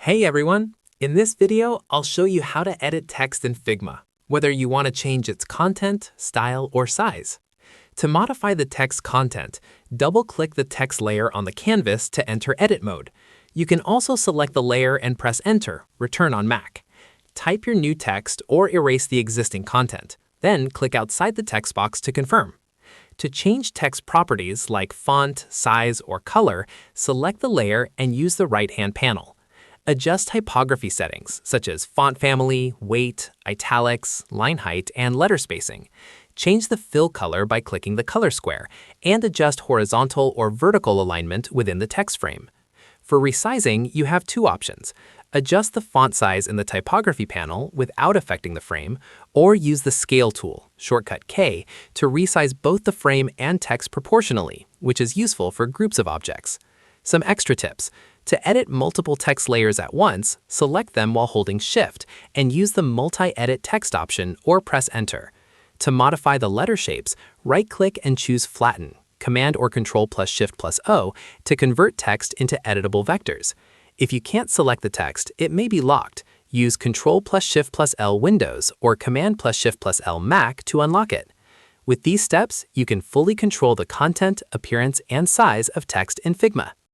Hey everyone! In this video, I'll show you how to edit text in Figma, whether you want to change its content, style, or size. To modify the text content, double-click the text layer on the canvas to enter edit mode. You can also select the layer and press Enter, Return on Mac. Type your new text or erase the existing content. Then click outside the text box to confirm. To change text properties like font, size, or color, select the layer and use the right-hand panel. Adjust typography settings, such as font family, weight, italics, line height, and letter spacing. Change the fill color by clicking the color square, and adjust horizontal or vertical alignment within the text frame. For resizing, you have two options. Adjust the font size in the typography panel without affecting the frame, or use the Scale tool, shortcut K, to resize both the frame and text proportionally, which is useful for groups of objects. Some extra tips. To edit multiple text layers at once, select them while holding Shift and use the Multi-Edit Text option or press Enter. To modify the letter shapes, right-click and choose Flatten, Command or Control plus Shift plus O to convert text into editable vectors. If you can't select the text, it may be locked. Use Control plus Shift plus L Windows or Command plus Shift plus L Mac to unlock it. With these steps, you can fully control the content, appearance, and size of text in Figma.